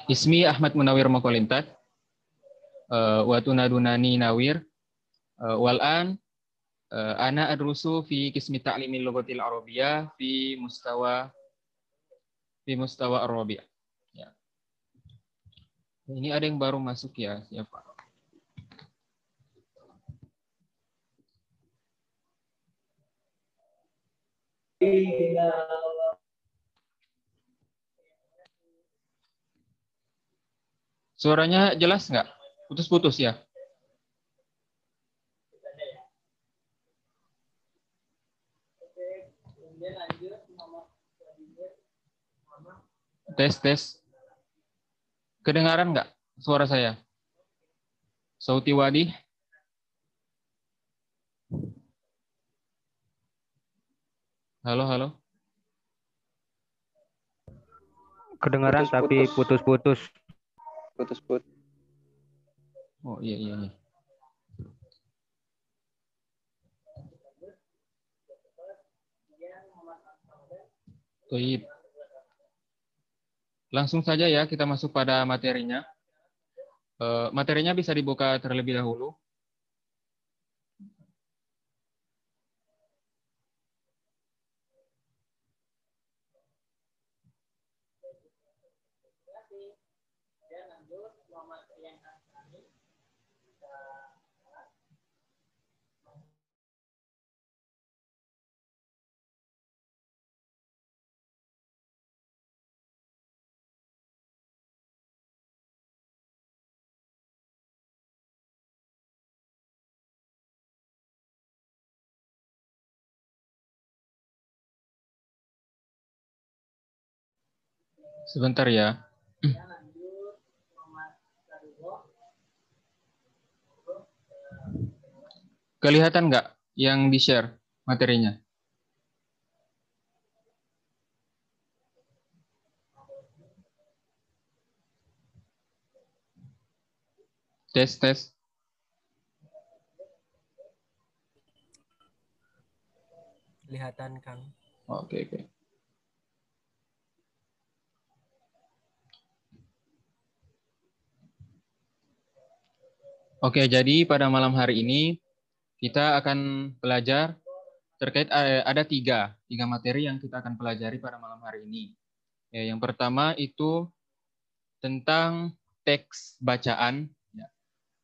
Ismi Ahmad Munawir Makolintat. Wa tunadunani Nawir. Wal'an ana adrusu fi qismi ta'limil lughatil arabiyyah fi mustawa ar-rabi'. Ya. Ini ada yang baru masuk ya, siapa? Suaranya jelas nggak? Putus-putus ya? Tes. Kedengaran nggak suara saya? Sauti Wadi? Halo. Kedengaran tapi putus-putus. Oh iya. Baik. Langsung saja ya kita masuk pada materinya. Materinya bisa dibuka terlebih dahulu. Sebentar ya. Kelihatan nggak yang di-share materinya? Tes. Kelihatan, Kang. Oke. Oke, jadi pada malam hari ini kita akan belajar terkait ada tiga materi yang kita akan pelajari pada malam hari ini. Ya, yang pertama itu tentang teks bacaan.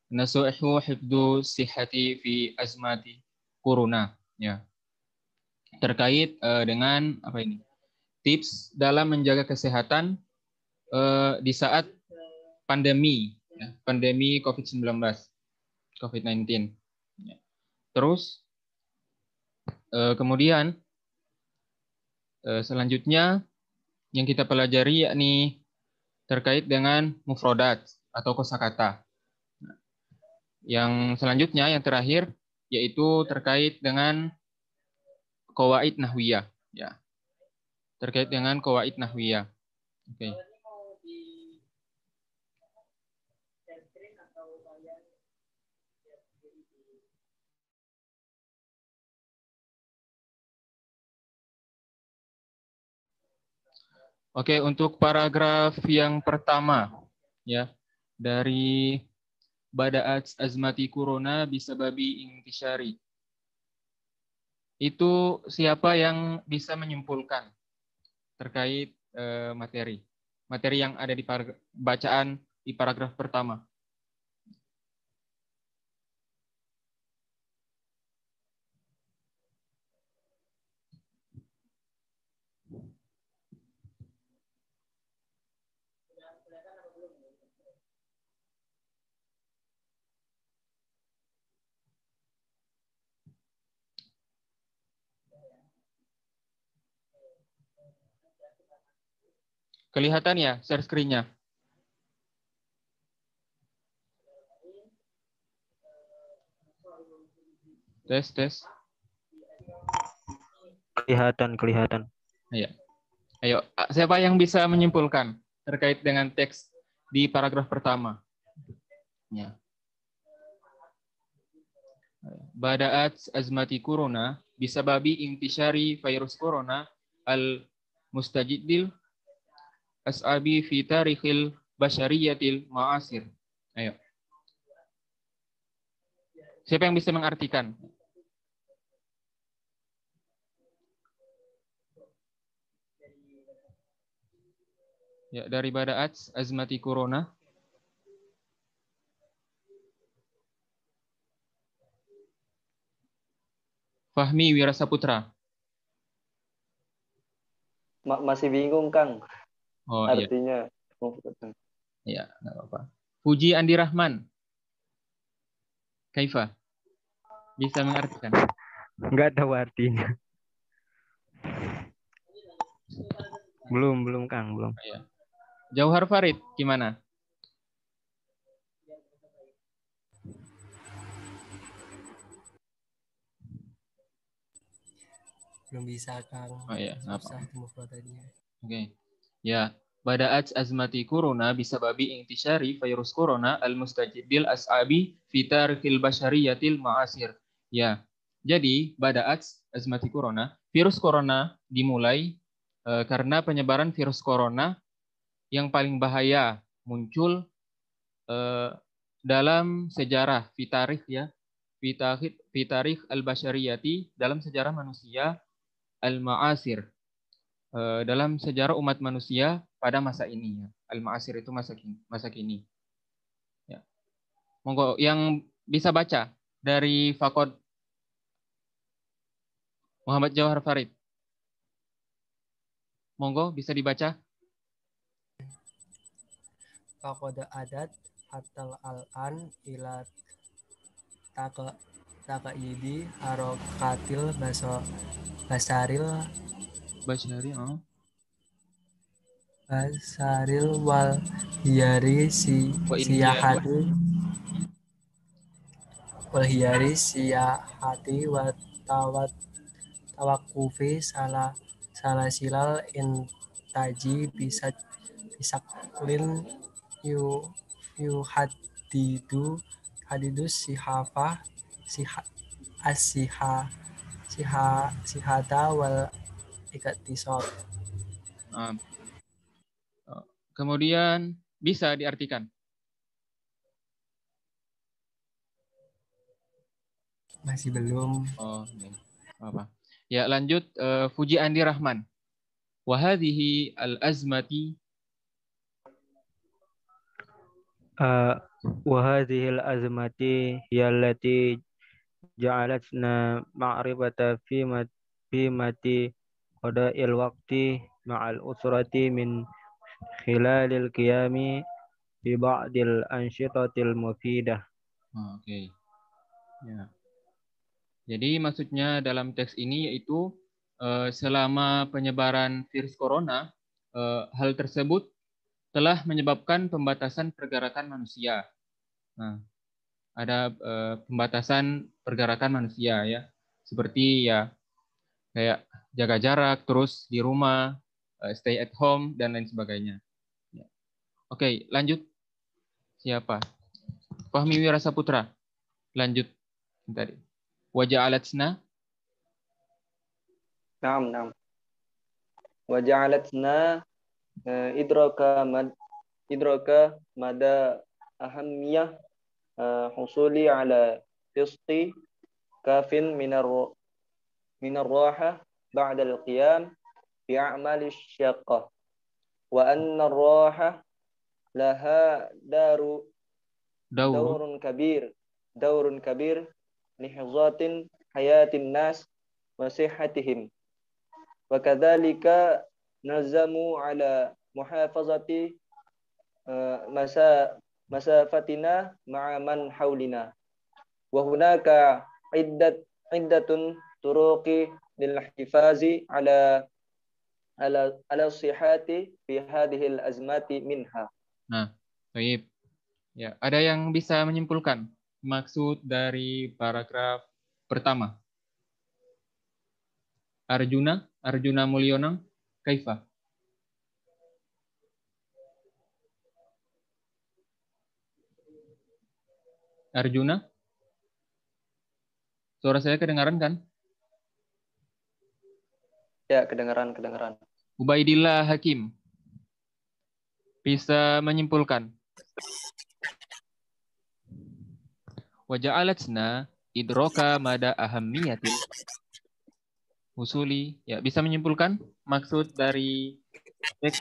Nasuhu hifdu sihhati fi azmati corona. Ya. Terkait dengan apa ini? Tips dalam menjaga kesehatan di saat pandemi COVID-19. Ya. Terus kemudian selanjutnya yang kita pelajari yakni terkait dengan mufrodat atau kosakata. Yang selanjutnya yang terakhir yaitu terkait dengan qawaid nahwiyah, ya. Terkait dengan qawaid nahwiyah. Oke. Oke, untuk paragraf yang pertama ya dari bada'at azmati corona bisababi intisyari. Itu siapa yang bisa menyimpulkan terkait materi yang ada di bacaan di paragraf pertama? Kelihatan ya share screen-nya? Tes. Kelihatan. Iya. Ayo, siapa yang bisa menyimpulkan terkait dengan teks di paragraf pertama? Ya. Bada'at azmati corona bisababi intisyari virus corona al mustajiddil as'abi fi tarikhil basyariyatil ma'asir. Ayo. Siapa yang bisa mengartikan? Ya, dari bada'at azmati corona. Fahmi Wirasaputra. Masih bingung, Kang. Oh iya. Artinya. Iya, nggak apa-apa. Puji Andi Rahman. Kaifa? Bisa mengartikan? Enggak tahu artinya. Belum Kang, belum. Iya. Jauhar Farid, gimana? Belum bisa, Kang. Oh iya, nggak Susah apa-apa. mufradanya. Oke. Ya, bada'at azmati corona bisa babi intisyari virus corona al-mustajibil as'abi fitar fil basyariyatil ma'asir. Ya. Jadi, bada'at azmati corona, virus corona dimulai karena penyebaran virus corona yang paling bahaya muncul dalam sejarah fitarikh ya. Fitarikh al-basyariyati dalam sejarah manusia al-ma'asir. Dalam sejarah umat manusia pada masa ini ya. Al-Ma'asir itu masa kini. Ya. Monggo yang bisa baca dari Fakod Muhammad Jauhar Farid. Monggo bisa dibaca. Faqad adat hatal al-an ila taqayidi harokatil basaril basaril wal hiyari siyahati wa tawakufi salah silal intaji bisa bisaklin yu hadidu asiha sihata wal iktisad. Kemudian bisa diartikan. Masih belum. Oh, apa? Ya, lanjut Fuji Andi Rahman. Wa hadhihi al-azmati wa hadhil azmati hiya allati ja'alatna ma'rifata fi mati qada'il waqti ma'al usrati min khilalil qiyami fi ba'dil ansyitatil mufidah. Oke. Ya. Jadi maksudnya dalam teks ini yaitu selama penyebaran virus corona, hal tersebut telah menyebabkan pembatasan pergerakan manusia. Nah, ada pembatasan pergerakan manusia ya, seperti ya kayak jaga jarak, terus di rumah, stay at home dan lain sebagainya. Ya. Oke, lanjut. Siapa? Fahmi Wirasaputra. Lanjut tadi. Waja'alatsna. Naam. Waja'alatna idraka mada ahamiyah husuli ala fisqi kafin minar raha ba'da al-qiyam bi a'mali syaqqah wa anna ar-raha laha daurun kabir lihzatin hayatin nas wa sihhatihim wa kadzalika nazamu ala muhafazati masafatina ma'a man haulina wa hunaka iddatun turuqi lil hifazi ala sihhati fi hadhihi al azmati minha. Nah, baik. Ya, ada yang bisa menyimpulkan maksud dari paragraf pertama? Arjuna Mulyono, Kaifa? Arjuna? Suara saya kedengaran kan? Ya, kedengaran. Ubaidillah Hakim. Bisa menyimpulkan. Wa ja'alatsna idroka mada ahammiyatil usuli. Ya, bisa menyimpulkan maksud dari teks.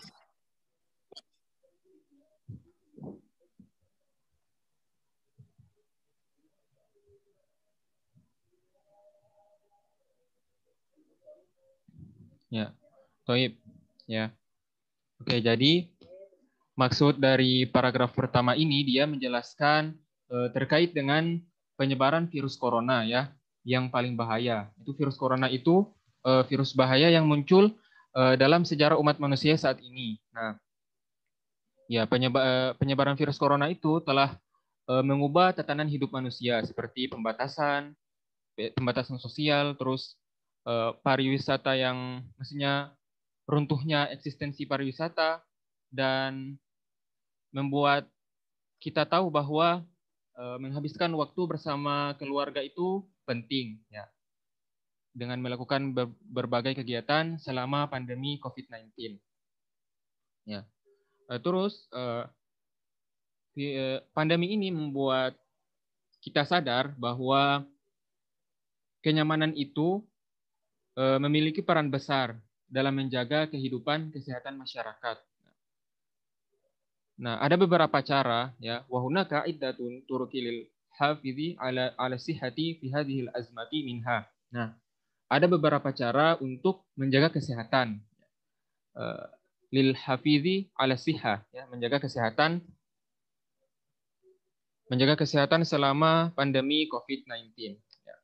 Ya, Toib. Ya. Oke, jadi maksud dari paragraf pertama ini dia menjelaskan terkait dengan penyebaran virus corona ya, yang paling bahaya. Itu virus corona itu virus bahaya yang muncul dalam sejarah umat manusia saat ini. Nah, ya penyebaran virus corona itu telah mengubah tatanan hidup manusia seperti pembatasan sosial, terus pariwisata yang mestinya runtuhnya eksistensi pariwisata, dan membuat kita tahu bahwa menghabiskan waktu bersama keluarga itu penting ya, dengan melakukan berbagai kegiatan selama pandemi COVID-19. Ya. Terus pandemi ini membuat kita sadar bahwa kenyamanan itu memiliki peran besar dalam menjaga kehidupan kesehatan masyarakat. Nah, ada beberapa cara ya, wa hunaka iddatun turuqil hafizi ala sihhati fi hadhil azmati minha. Nah, ada beberapa cara untuk menjaga kesehatan. Lil hafizi ala sihha ya, menjaga kesehatan selama pandemi COVID-19. Ya.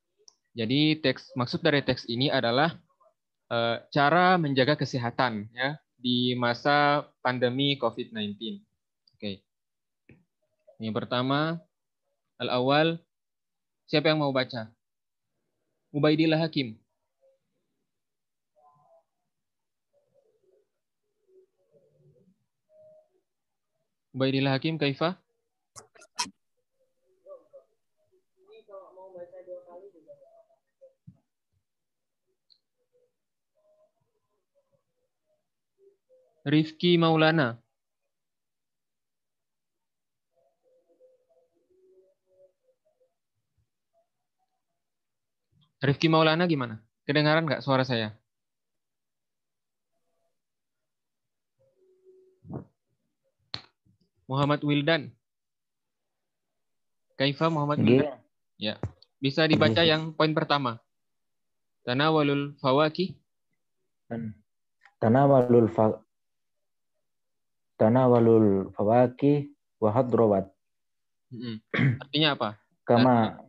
Jadi maksud dari teks ini adalah cara menjaga kesehatan ya di masa pandemi COVID-19. Oke. Yang pertama, al-awwal, siapa yang mau baca? Ubaidillah Hakim. Ubaidillah Hakim, kaifa? Rifki Maulana. Rifki Maulana gimana? Kedengaran nggak suara saya? Muhammad Wildan. Kaifa Muhammad Wildan? Ya. Bisa dibaca yang poin pertama. Tanawalul fawakih. Tanawalul fawakih wa hadrawat. Artinya apa? Kama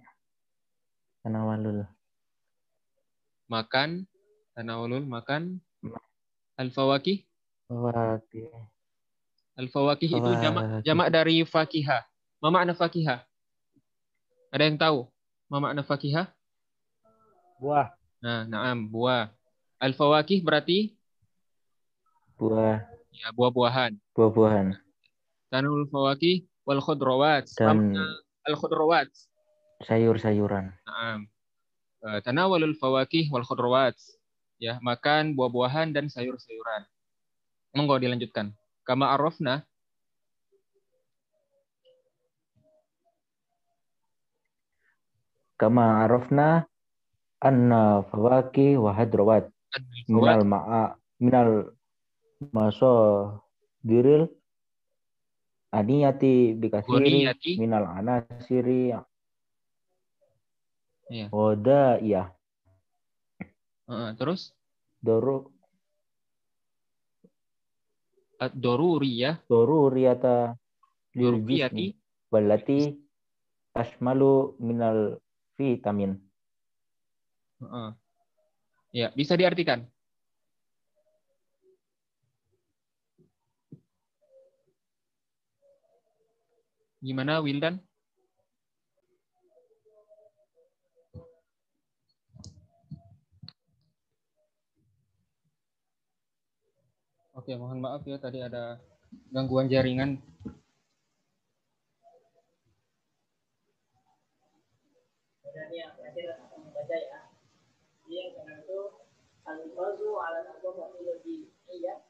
tanawalul makan, tanawalul makan, al-fawakih. Al-fawakih itu jamak dari fakihah. Ma makna fakihah? Ada yang tahu? Ma makna fakihah? Buah. Nah, na'am, buah. Al-fawakih berarti buah. Ya, buah-buahan. Buah-buahan. Tanul fawakih wal khudrawat. Dan al-khudrawat. Sayur-sayuran. Na'am. Tanawalul fawakih wal khudrawat. Ya, makan buah-buahan dan sayur-sayuran. Monggo dilanjutkan. Kama arafna. Kama arafna anna fawakih wa hadrawat minal masadiril aniyati bikasiri minal anasiri oda iya. Terus doruriyata lil jismi walati tashmalu minal vitamin. Ya, bisa diartikan. Gimana Wildan? Oke, mohon maaf ya tadi ada gangguan jaringan.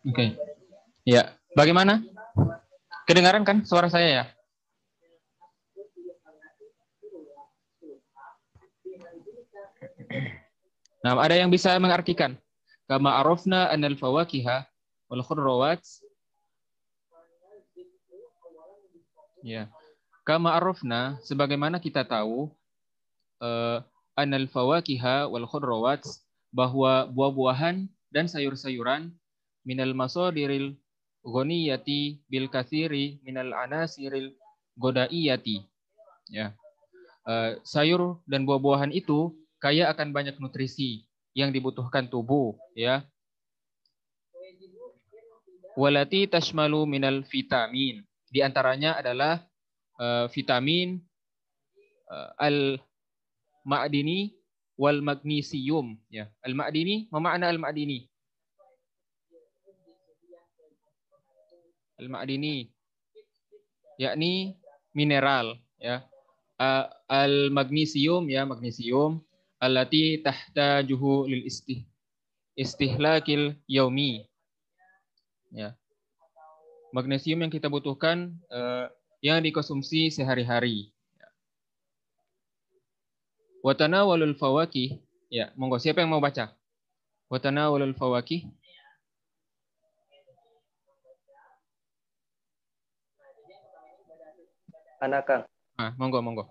Oke. Ya, bagaimana? Kedengaran kan suara saya ya? Nah, ada yang bisa mengartikan? Kama arafna anal fawakiha wal khudrawat. Ya. Kama arafna, sebagaimana kita tahu, anal fawakiha wal khudrawat, bahwa buah-buahan dan sayur-sayuran minal masadiril ghaniyati bil katsiri minal anasiril godaiyati. Ya. Sayur dan buah-buahan itu kaya akan banyak nutrisi yang dibutuhkan tubuh, ya. Walati tashmalu minal vitamin. Di antaranya adalah vitamin al-ma'dini wal magnesium, ya. Al-ma'dini, ma makna al-ma'dini? Al-ma'dini yakni mineral, ya. Al-magnesium, ya, magnesium allati tahtajuhu lil istihlakil yaumi, ya. Magnesium yang kita butuhkan yang dikonsumsi sehari-hari. Wa tanawalul fawakih, ya, monggo siapa yang mau baca? Wa tanawalul fawakih. Anak Kang. Monggo, monggo.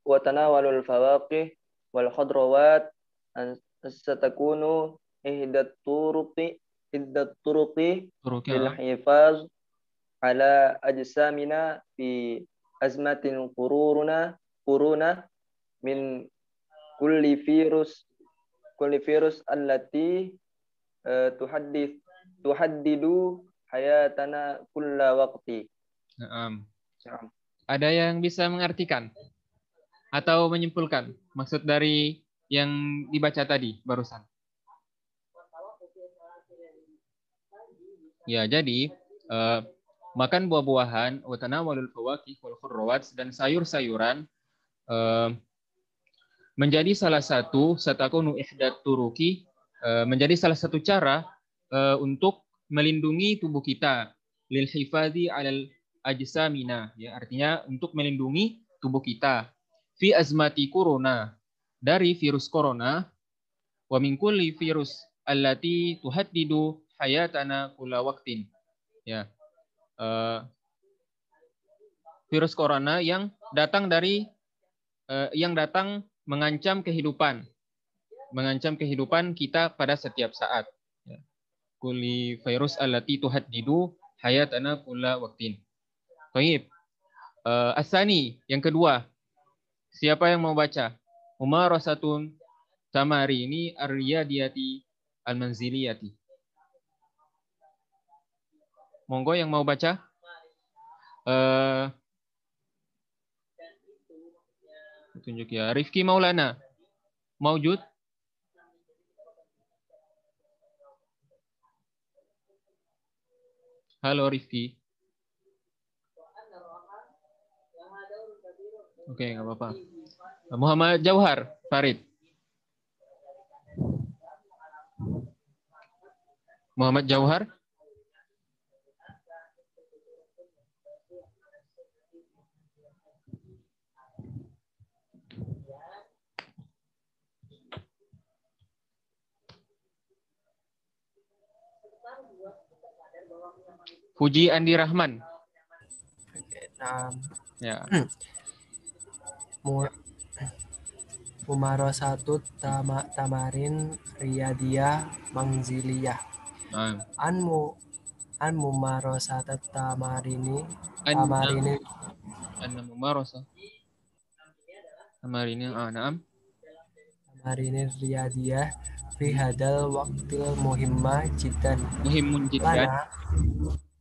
Wa tanawalul fawaqih wal khudrawat satakunu ihdat turuqi lil hifaz ala ajsamina fi azmatin quruna min kulli virus allati tuhaddidu hayatana kulla waqti. Ada yang bisa mengartikan atau menyimpulkan maksud dari yang dibaca tadi barusan? Ya, jadi makan buah-buahan, wa tanawalul fawakih wal khudrawat, dan sayur-sayuran menjadi salah satu satakunu ihdat turuki, menjadi salah satu cara untuk melindungi tubuh kita, lil hifadhi alal ajsamina, ya, artinya untuk melindungi tubuh kita, fi azmati corona, dari virus corona, wa min kulli virus allati tuhaddidu hayatana kulla waqtin, ya. Virus corona yang datang dari mengancam kehidupan kita pada setiap saat, ya. Kulli virus allati tuhaddidu hayatana kulla waqtin. Baik. Asani, yang kedua. Siapa yang mau baca? Mumarasatun tamarini ar-riyadiyati al-manziliyati. Monggo yang mau baca. Tunjuk ya. Rifki Maulana. Maujud? Halo Rifki. Oke, nggak apa-apa. Muhammad Jauhar, Farid. Muhammad Jauhar. Puji Andi Rahman. Ya. Mumarasatut tamarin riyadiyah manziliyah. An mumarasatut tamarini riyadiyah fi hadal waqtil muhimun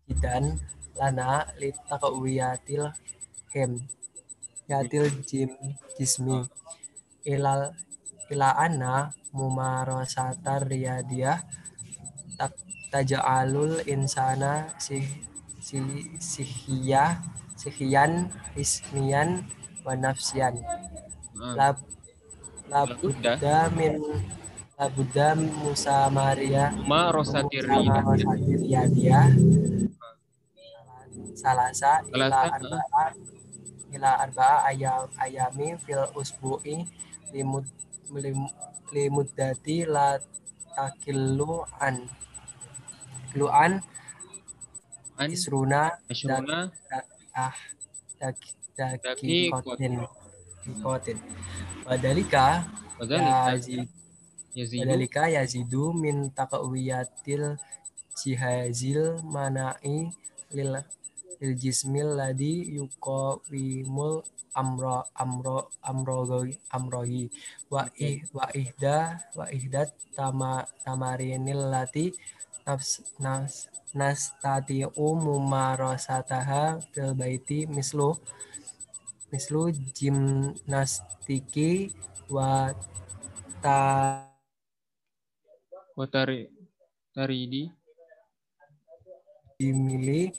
jiddan lana litaqwiyatil jismi ila anna mumarasatar riyadiyah taj'alul insana sihiyan ismiyan wa nafsiyan la budda min Labudda Musa Maria Mumarasati Musa riyadiyah. Riyadiyah salasa Salasa, ila arba'a ayami fil usbu'i limud limuddati la takillu an an isruna asyruna ah daqiqatin. kotin wadalika Wadzalika yazid yazidu wadalika yazidu min taqwiyatil jihazil mana'i lil jismil ladhi yuqawimul amrohi wa ihdat tamarinil lati nastati'u mumarasataha fil baiti mislu gimnastiki wa taridi. dimili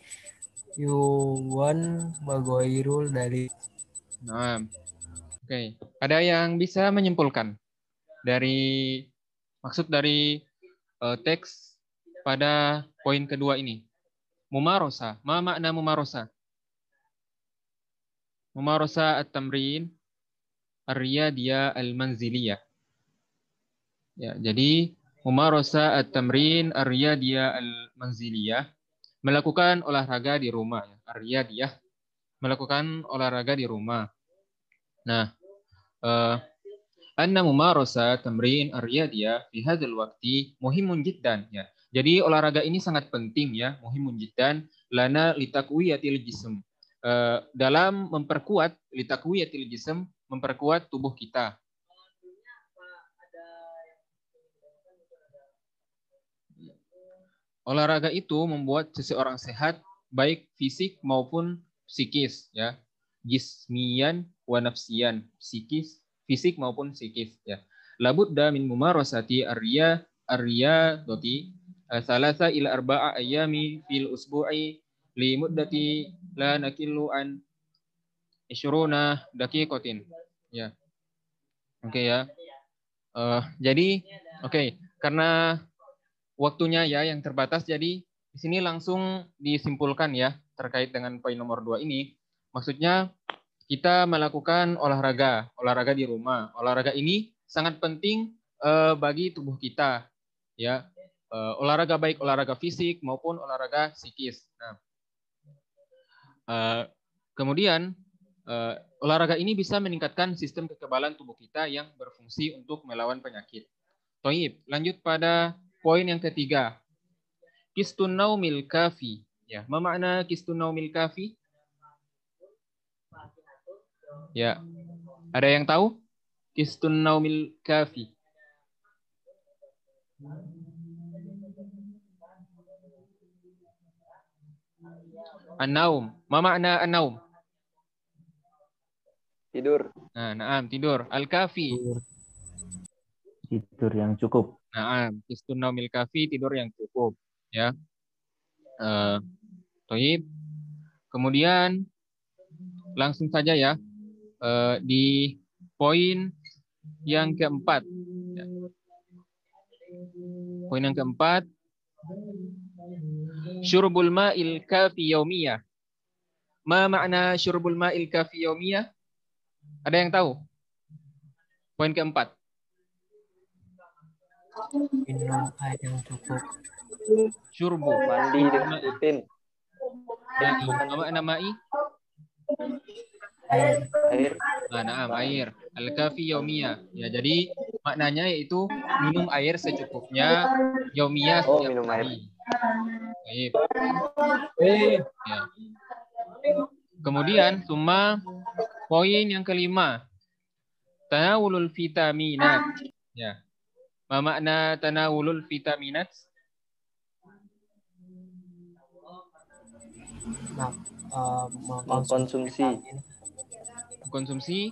yuwan bagoirul dari. Nah, oke. Ada yang bisa menyimpulkan dari maksud dari teks pada poin kedua ini? Mumarosa. Ma makna mumarosa? Mumarosa at-tamrin ar-riyadiyah al-manziliyah. Ya, jadi mumarosa at-tamrin ar-riyadiyah al-manziliyah, melakukan olahraga di rumah. Ar-riyadiyah, melakukan olahraga di rumah. Nah, anna mumarasa tamrin ar-riyadiyah fi hadzal waqti muhimun jiddan, ya. Jadi olahraga ini sangat penting, ya, muhimun jiddan lana litakwiyatil jism. Dalam memperkuat litakwiyatil jism, memperkuat tubuh kita. Olahraga itu membuat seseorang sehat baik fisik maupun psikis, ya. Jismiyan wa nafsiyan, psikis, fisik maupun psikis, ya. Labudda min mumarasati ar-riyadati salasa ila arba'a ayami fil usbu'i li muddati la nakillu an isyruna daqiqatin. Ya. Oke, ya. Jadi karena waktunya ya yang terbatas, jadi di sini langsung disimpulkan ya terkait dengan poin nomor 2 ini. Maksudnya kita melakukan olahraga di rumah. Olahraga ini sangat penting bagi tubuh kita, ya. Olahraga baik olahraga fisik maupun olahraga psikis. Nah, kemudian olahraga ini bisa meningkatkan sistem kekebalan tubuh kita yang berfungsi untuk melawan penyakit. Toib, lanjut pada poin yang ketiga. Qistun naumil kafi. Ya, apa makna qistun naumil kafi? Ya. Ada yang tahu? Qistun naumil kafi. An-naum. Ma makna an-naum? Tidur. Nah, naam, tidur. Al-kafi. Tidur yang cukup. Naam, qistun naumil kafi, tidur yang cukup, ya. Toib. Kemudian langsung saja ya di poin yang keempat. Ya. Poin yang keempat, syurbul ma'il kafi yaumiyah. Ma makna syurbul ma'il kafi yaumiyah? Ada yang tahu? Poin keempat. Minum air yang cukup. Syurbu. Mandi dengan rutin. Apa makna ma'i? Air. Naam, air. Al-kafi yaumiyah. Ya, jadi maknanya yaitu minum air secukupnya yaumiyah Oh, setiap minum air. hari. Baik. Ya. Kemudian summa poin yang kelima, tanawulul vitaminat. Ya. Apa makna tanawulul vitaminat? Mengkonsumsi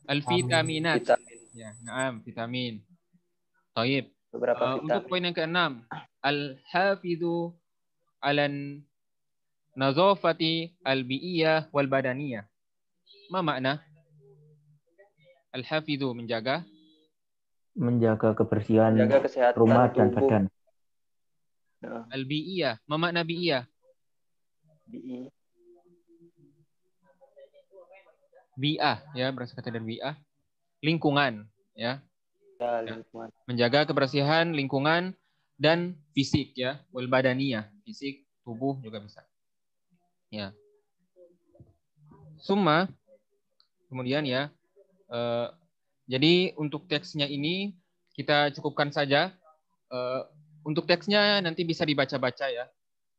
al-vitaminat. Vitamin. Ya, naam, vitamin. Taib. Beberapa vitamin. Untuk poin yang keenam, al-hafidhu alan nazafati al-bi'iyah wal badaniyah. Ma makna? Al-hafidhu menjaga. menjaga kebersihan Menjaga kesehatan rumah dan tubuh. badan. Nah, Al-bi'iyah, ma makna bi'iyah? BI. Bi'ah ya, berasal kata dari bi'ah. Lingkungan ya. Ya, Ya. lingkungan. Menjaga kebersihan lingkungan dan fisik ya, wal badaniyah, fisik tubuh juga bisa. Ya. Summa kemudian ya, jadi untuk teksnya ini kita cukupkan saja. Untuk teksnya nanti bisa dibaca-baca ya.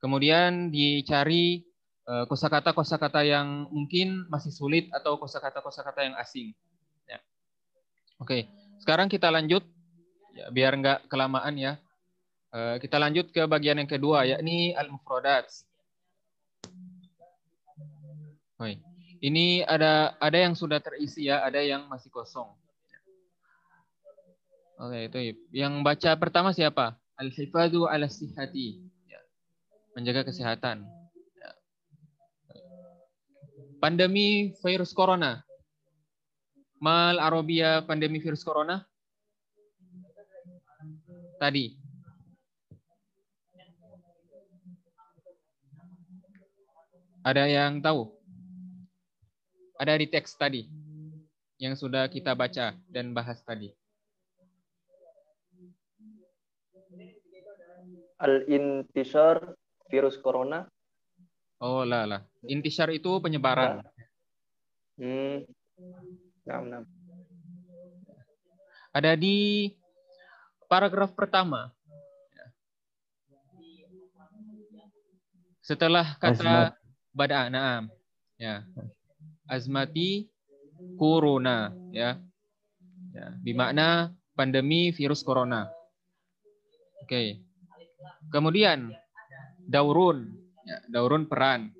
Kemudian dicari kosakata-kosakata yang mungkin masih sulit atau kosakata-kosakata yang asing. Ya. Oke, sekarang kita lanjut ya, biar nggak kelamaan ya. Kita lanjut ke bagian yang kedua, yakni al-mufradat. Ini ada yang sudah terisi ya, ada yang masih kosong. Oke, itu yang baca pertama siapa? Al-hifadzu ala sihhati. Ya. Menjaga kesehatan. Ya. Pandemi virus corona. Mal Arabia pandemi virus corona? Tadi. Ada yang tahu? Ada di teks tadi yang sudah kita baca dan bahas tadi. Al-intishar virus corona. Oh lah. Intishar itu penyebaran. Nah. Ada di paragraf pertama. Setelah kata bada, naam. Ya. Azmati corona ya. Ya, bermakna pandemi virus corona. Oke. Kemudian daurun, ya, daurun peran.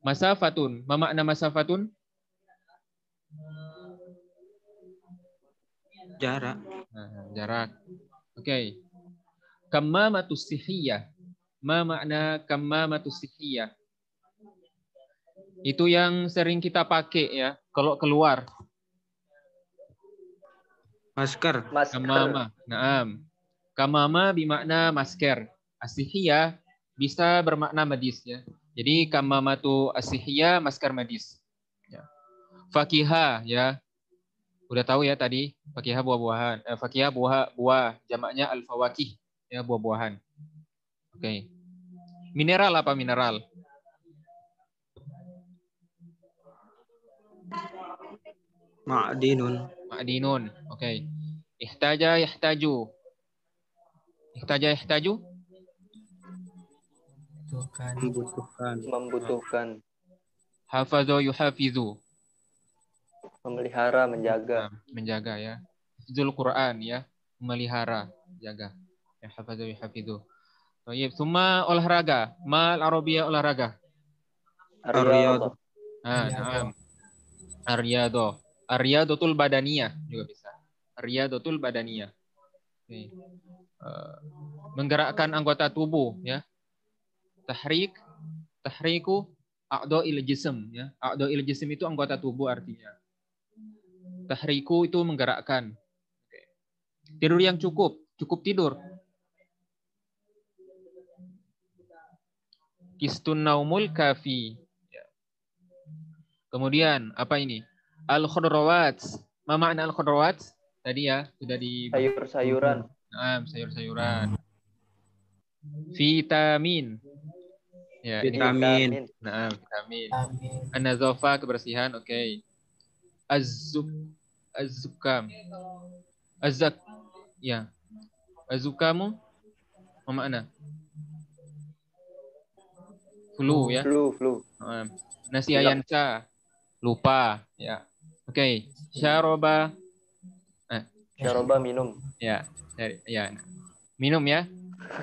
Masafatun, ma makna masafatun? Jarak. Jarak. Oke. Kammamatus sihiyah. Ma makna kammamatus sihiyah? Itu yang sering kita pakai ya kalau keluar. Masker. Kamama. Naam. Kamama bermakna masker. Asihiyah bisa bermakna medis ya. Jadi kamamatu asihiyah masker medis. Ya. Fakihah ya. Udah tahu ya tadi, fakihah buah-buahan. Fakihah buah, jamaknya al-fawakih, ya buah-buahan. Oke. Mineral apa mineral? Ma'dinun. Ma'dinun. Oke. Ihtaja yahtaju. Ihtaja yahtaju? Membutuhkan. Hafazo yuhafizu. Memelihara, menjaga. Menjaga ya. Hifdzul Quran ya. Memelihara, jaga. Ya hafazo yuhafizu. Baik, semua olahraga. Mal Arabia olahraga. Ariyadhah. Naam. Aryado. Aryadotul badaniyah juga bisa. Aryadotul badaniyah. Okay. Menggerakkan anggota tubuh ya. Tahriku a'dha'il jism ya. A'dha'il jism itu anggota tubuh artinya. Tahriku itu menggerakkan. Okay. Tidur yang cukup tidur. Kistun naumul kafi. Ya. Kemudian apa ini? Al-khudrawat. Ma makna al-khudrawat? Tadi ya sudah di sayur-sayuran. Nah, sayur-sayuran. Vitamin. Ya, vitamin. Nah, vitamin. An-nazafah kebersihan, oke. Okay. Az-zukam. Az-zak. Ya. Az-zukamu apa makna? Flu ya. Flu. Nasiyansa. Lupa, ya. Oke. Okay. Syaroba. Syaroba minum. Ya. Minum ya.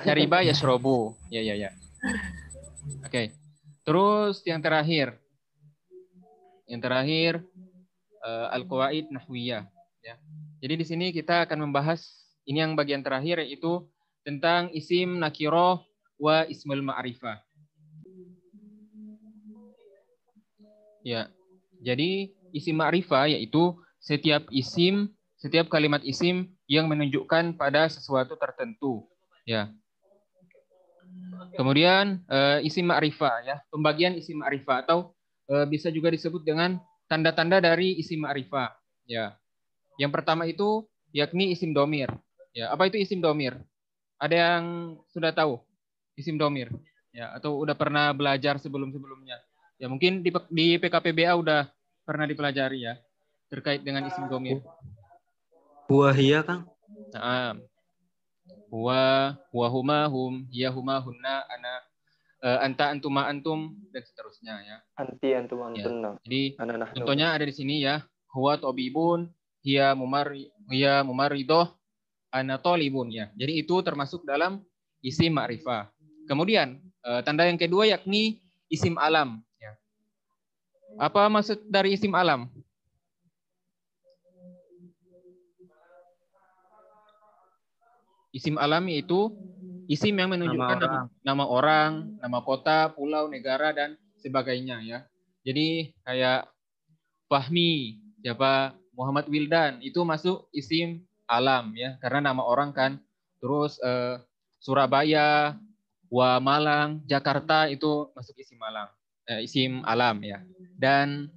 Syariba yashrobu. Ya. Oke. Terus yang terakhir. Al-qawaid nahwiyah ya. Jadi di sini kita akan membahas ini yang bagian terakhir yaitu tentang isim nakiroh wa ismul ma'rifah. Ya. Jadi isim ma'rifah yaitu setiap isim, setiap kalimat isim yang menunjukkan pada sesuatu tertentu. Ya. Kemudian isim ma'rifah ya, pembagian isim ma'rifah atau bisa juga disebut dengan tanda-tanda dari isim ma'rifah. Ya. Yang pertama itu yakni isim domir. Ya, apa itu isim domir? Ada yang sudah tahu isim domir? Ya, atau udah pernah belajar sebelum-sebelumnya? Ya, mungkin di PKPBA udah pernah dipelajari ya terkait dengan isim domir. Wahia, Kang. Nah, huwa huma hum, hiya huma hunna, ana anta antuma antum dan seterusnya ya. Anti antum Ya. antunna. Jadi Ana nahnu. contohnya ada di sini ya. Huwa tabibun, hiya mumaridoh, ana talibun ya. Jadi itu termasuk dalam isim ma'rifah. Kemudian tanda yang kedua yakni isim alam ya. Apa maksud dari isim alam? Isim alam itu isim yang menunjukkan nama orang, nama kota, pulau, negara, dan sebagainya ya. Jadi kayak Fahmi, siapa Muhammad Wildan, itu masuk isim alam ya, karena nama orang kan. Terus Surabaya, Malang, Jakarta itu masuk isim alam ya. Dan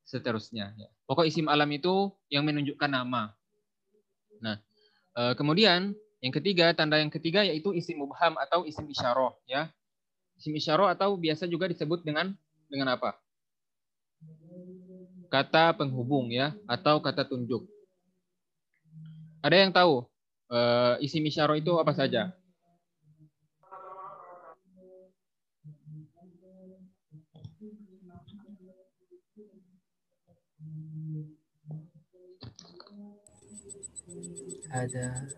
seterusnya ya. Pokok isim alam itu yang menunjukkan nama. Nah, kemudian yang ketiga, tanda yang ketiga yaitu isim mubham atau isim isyarah ya. Isim isyarah atau biasa juga disebut dengan apa? Kata penghubung ya atau kata tunjuk. Ada yang tahu isim isyarah itu apa saja? Ada.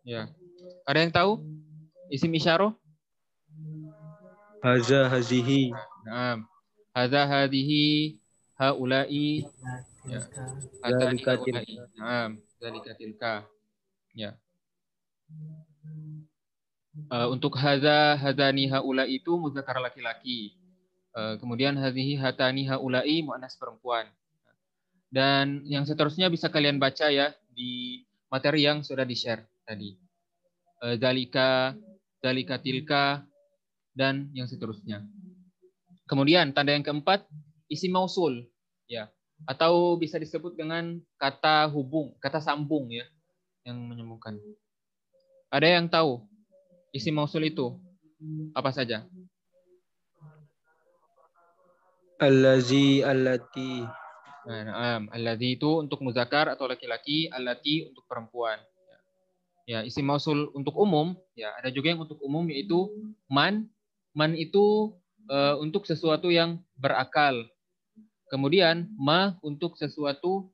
Ya. Ada yang tahu isim isyarah? Haza, hazihi. Nah, hadza hadihi haula'i ya. Zalika, Haula'i. Nah, zalika tilka. Ya. Untuk hadza hadzani haula'i itu muzakkar laki-laki. Kemudian hadhihi hatani haula'i muannas perempuan. Dan yang seterusnya bisa kalian baca ya di materi yang sudah di-share tadi. Zalika tilka dan yang seterusnya. Kemudian tanda yang keempat isim mausul ya, atau bisa disebut dengan kata hubung, kata sambung ya yang menyambungkan. Ada yang tahu isim mausul itu apa saja? Allazi, allati. Nah, alladzi itu untuk muzakkar atau laki-laki, allati untuk perempuan. Ya, isim mausul untuk umum, ya ada juga yang untuk umum yaitu man. Man itu untuk sesuatu yang berakal. Kemudian ma untuk sesuatu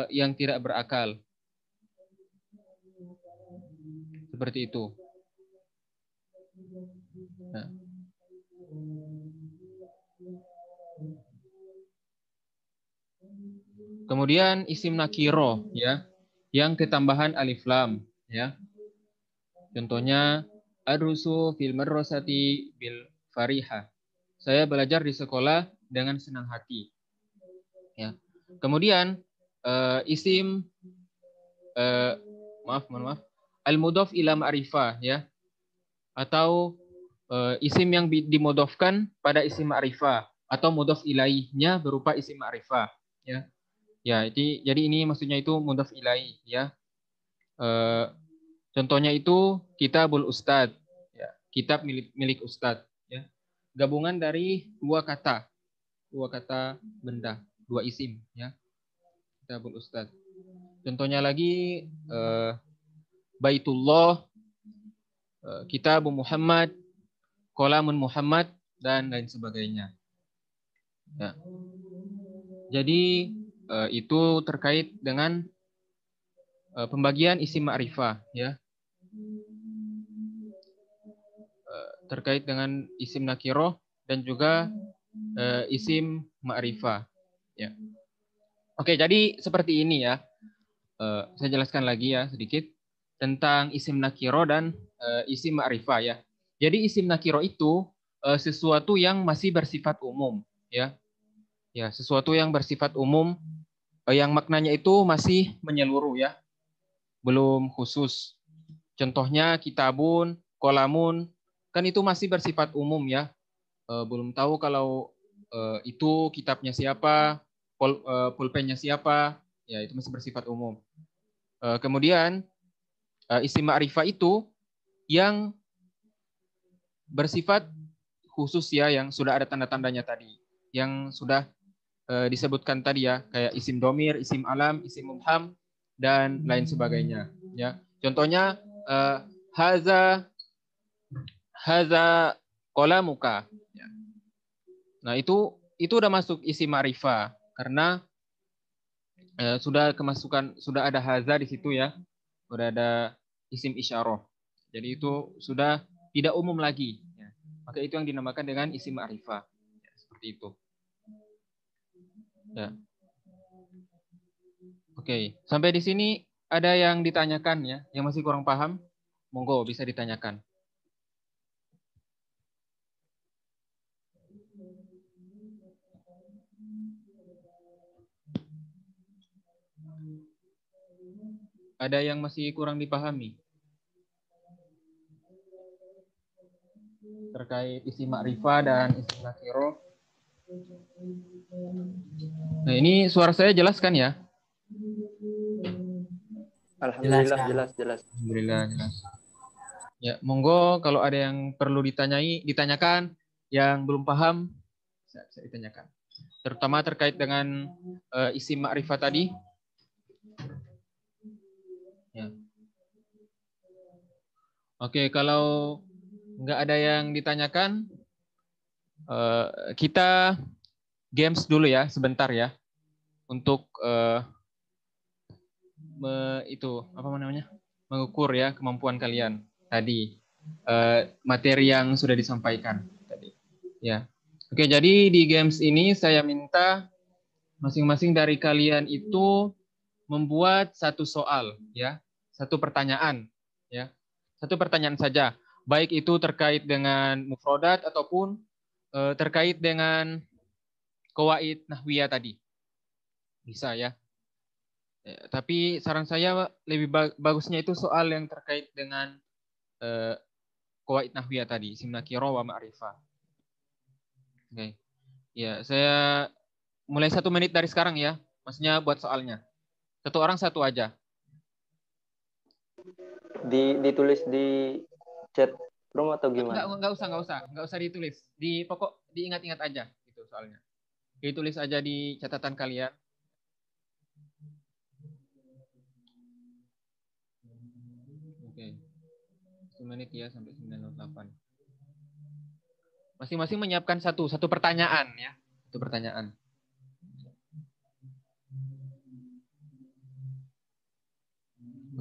yang tidak berakal. Seperti itu. Nah. Kemudian isim nakiro ya, yang ketambahan alif lam ya. Contohnya adrusu fil madrasati bil fariha. Saya belajar di sekolah dengan senang hati. Ya. Kemudian isim mohon maaf, al-mudhaf ila ma'rifah ya. Atau isim yang dimudhafkan pada isim ma'rifah atau mudhaf ilaihnya berupa isim ma'rifah ya. Ya, jadi ini maksudnya itu mudhaf ilaih ya. Contohnya itu kitabul ustad ya, kitab milik ustad ya. Gabungan dari dua kata benda, dua isim ya. Kitabul ustad. Contohnya lagi Baitullah, Kitab Muhammad, Qalamun Muhammad dan lain sebagainya. Ya. Jadi itu terkait dengan pembagian isim ma'rifah ya. Terkait dengan isim nakiroh dan juga isim ma'rifah ya. Oke, jadi seperti ini ya. Saya jelaskan lagi ya sedikit tentang isim nakiro dan isim ma'rifah ya. Jadi isim nakiro itu sesuatu yang masih bersifat umum ya. Ya, sesuatu yang bersifat umum yang maknanya itu masih menyeluruh ya, belum khusus. Contohnya kitabun, kolamun, kan itu masih bersifat umum ya. Belum tahu kalau itu kitabnya siapa, pulpennya siapa, ya itu masih bersifat umum. Kemudian isim ma'rifah itu yang bersifat khusus ya, yang sudah ada tanda-tandanya tadi, yang sudah disebutkan tadi ya, kayak isim domir, isim alam, isim mubham, dan lain sebagainya. Ya, contohnya haza qalamuka. Ya. Nah itu udah masuk isim ma'rifah karena sudah ada haza di situ ya, sudah ada isim isyarah. Jadi itu sudah tidak umum lagi. Ya. Maka itu yang dinamakan dengan isim ma'rifah. Ya, seperti itu. Ya. Oke, sampai di sini ada yang ditanyakan ya, yang masih kurang paham, monggo bisa ditanyakan. Ada yang masih kurang dipahami terkait isim ma'rifah dan isim nakiro. Nah, ini suara saya jelas kan ya? Alhamdulillah Jelas, jelas. Alhamdulillah jelas. Ya, monggo kalau ada yang perlu ditanyakan, yang belum paham bisa ditanyakan. Terutama terkait dengan isim ma'rifah tadi. Ya. Oke, kalau nggak ada yang ditanyakan, kita games dulu ya, sebentar ya, untuk mengukur ya kemampuan kalian tadi, materi yang sudah disampaikan tadi. Ya, oke. Jadi di games ini saya minta masing-masing dari kalian itu membuat satu soal, ya, satu pertanyaan, ya, satu pertanyaan saja, baik itu terkait dengan mufrodat ataupun terkait dengan qawaid nahwiyah tadi, bisa ya. Tapi saran saya lebih bagusnya itu soal yang terkait dengan qawaid nahwiyah tadi, isim nakiro wa ma'rifah. Oke, ya saya mulai 1 menit dari sekarang ya, maksudnya buat soalnya. Satu orang satu aja. Ditulis di chat room atau gimana? Nggak usah ditulis. Pokok diingat-ingat aja gitu soalnya. Ditulis aja di catatan kalian. Oke. 1 menit ya sampai 9:08. Masing-masing menyiapkan satu pertanyaan ya. Satu pertanyaan.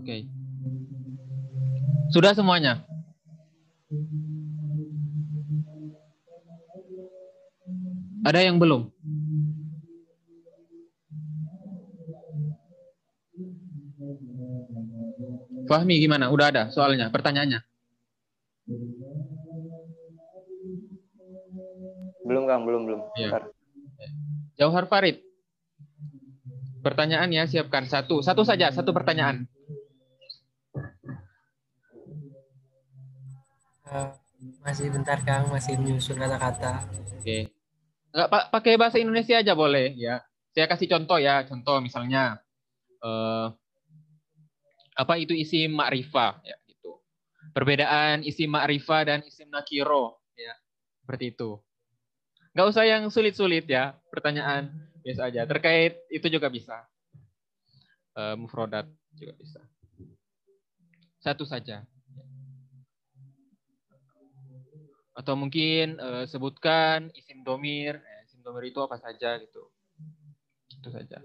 Oke. Sudah semuanya? Ada yang belum? Fahmi gimana? Udah ada soalnya, pertanyaannya? Belum Kang, belum. Ya. Bentar. Jauhar Farid. Pertanyaan ya, siapkan satu saja, satu pertanyaan. Masih bentar Kang, masih menyusun kata-kata. Oke. Nggak pakai bahasa Indonesia aja boleh ya. Saya kasih contoh ya, contoh misalnya apa itu isim ma'rifah ya gitu. Perbedaan isim ma'rifah dan isim nakiro ya. Seperti itu. Nggak usah yang sulit-sulit ya, pertanyaan biasa aja. Terkait itu juga bisa. Mufrodat juga bisa. Satu saja. Atau mungkin sebutkan isim domir. Isim domir itu apa saja gitu. Itu saja.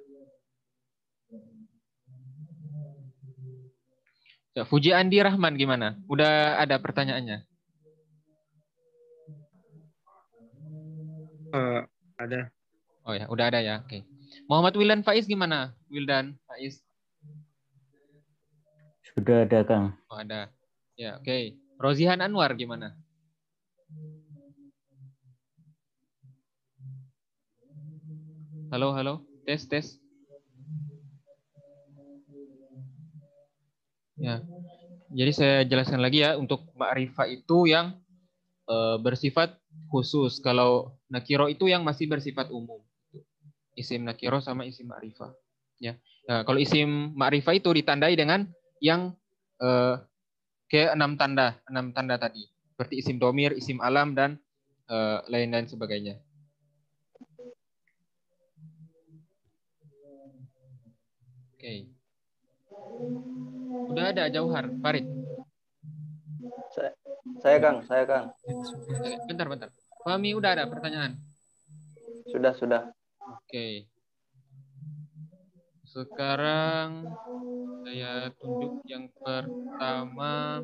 Ya, Fuji Andi Rahman gimana? Udah ada pertanyaannya? Ada. Oh ya, udah ada ya. Oke. Muhammad Wildan Faiz gimana? Wildan Faiz. Sudah ada, Kang. Oh, ada. Ya, oke. Rozihan Anwar gimana? Halo. Tes. Ya. Jadi saya jelaskan lagi ya, untuk ma'rifah itu yang bersifat khusus. Kalau nakiro itu yang masih bersifat umum. Isim nakiro sama isim ma'rifah. Ya. Nah, kalau isim ma'rifah itu ditandai dengan yang kayak 6 tanda tadi. Seperti isim domir, isim alam, dan lain-lain sebagainya. Oke. Udah ada Jauhar, Farid. Saya Kang. Bentar. Fahmi udah ada pertanyaan. Sudah. Oke. Sekarang saya tunjuk yang pertama,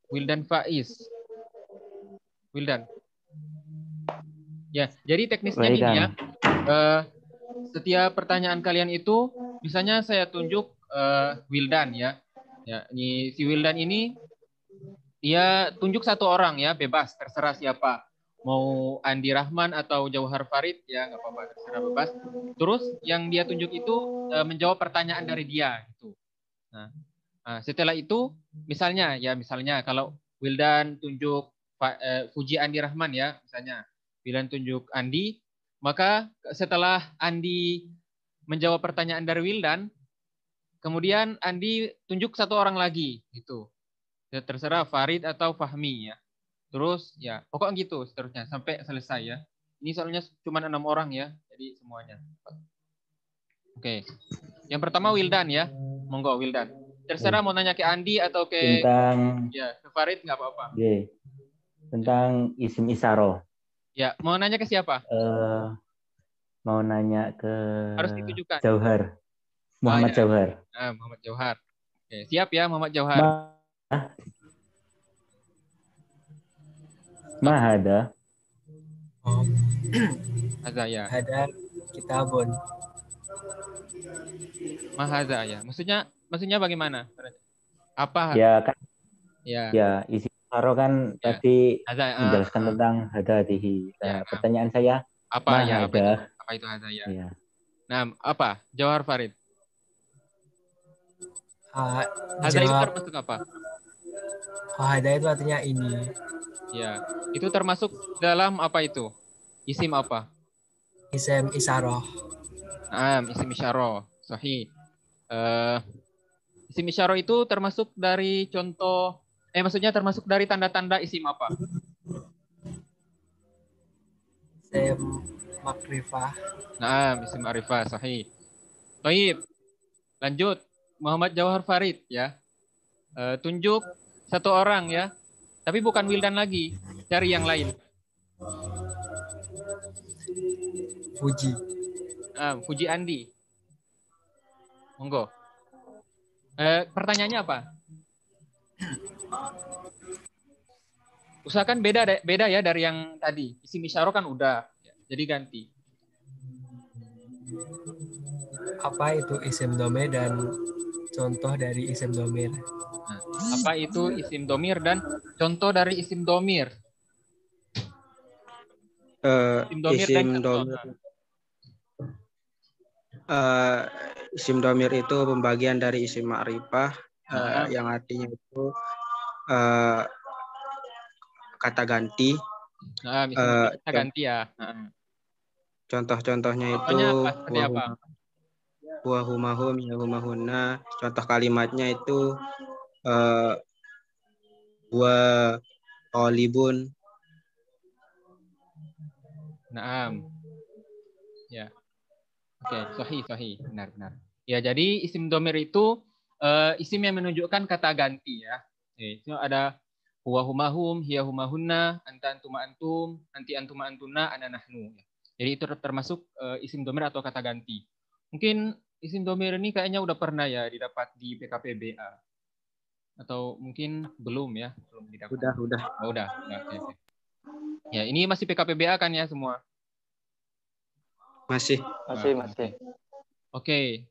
Wildan Faiz. Wildan. Ya, jadi teknisnya Baik, gini ya. Kang. Setiap pertanyaan kalian itu, misalnya saya tunjuk Wildan ya. Ya, ini si Wildan ini dia tunjuk satu orang ya, bebas, terserah siapa. Mau Andi Rahman atau Jauhar Farid ya, nggak apa-apa, terserah bebas. Terus yang dia tunjuk itu menjawab pertanyaan dari dia gitu. Nah, setelah itu misalnya kalau Wildan tunjuk Fuji Andi Rahman ya, misalnya Wildan tunjuk Andi, maka setelah Andi menjawab pertanyaan dari Wildan, kemudian Andi tunjuk satu orang lagi gitu. Ya, terserah Farid atau Fahmi ya. Terus ya pokoknya gitu seterusnya sampai selesai ya. Ini soalnya cuma 6 orang ya, jadi semuanya. Oke. Yang pertama Wildan ya. Monggo Wildan. Terserah mau nanya ke Andi atau ke Tentang Farid nggak apa-apa. tentang isim isaro. Ya, mau nanya ke siapa? Mau nanya ke Harus ditujukan. Jauhar. Muhammad Jauhar. Muhammad Jauhar. Oke, siap ya Muhammad Jauhar. Mahada. Haza ya. Ada kitabun. Mahaza ya. Maksudnya bagaimana? Apa? Ya kan. Ya. Ya, isim isaro kan Ya. tadi Haza, menjelaskan tentang hadatihi. Ya. Pertanyaan saya, Apa mahada. Apa itu haza ya? Ya. Nah, apa? Jauhar Farid. Haza itu termasuk apa? Hada itu artinya ini. Ya, itu termasuk dalam apa itu? Isim apa? Isim isaroh. Isim isyarah. Sahih. Isim isyarah itu termasuk dari contoh, maksudnya termasuk dari tanda-tanda isim apa? Isim makrifah. Isim ma'rifah. Sahih. Baik. Lanjut. Muhammad Jauhar Farid ya. Tunjuk satu orang ya. Tapi bukan Wildan lagi. Cari yang lain. Fuji. Fuji Andi. Monggo. Pertanyaannya apa? Usahakan beda ya dari yang tadi. Isim isyarah kan udah. Jadi ganti. Apa itu isim domir dan contoh dari isim domir? Apa itu isim domir dan contoh dari isim domir? Isim domir. Isim domir itu pembagian dari isim ma'rifah yang artinya itu kata ganti. Kata ganti ya. Contoh-contohnya itu wahumahum, yahumahuna. Contoh kalimatnya itu wa talibun. Naam. Ya. Oke, sahih. Benar. Ya, jadi isim domir itu isim yang menunjukkan kata ganti ya. Itu ada huwa humahum, hiya humahunna, anta antuma antum, anti antuma antuna, ana nahnu. Jadi itu termasuk isim domir atau kata ganti. Mungkin isim domir ini kayaknya udah pernah ya didapat di PKPBA. Atau mungkin belum ya, belum didapat. Udah. Oh, udah. Oke. Ya, ini masih PKPBA kan ya semua? Masih. Oke.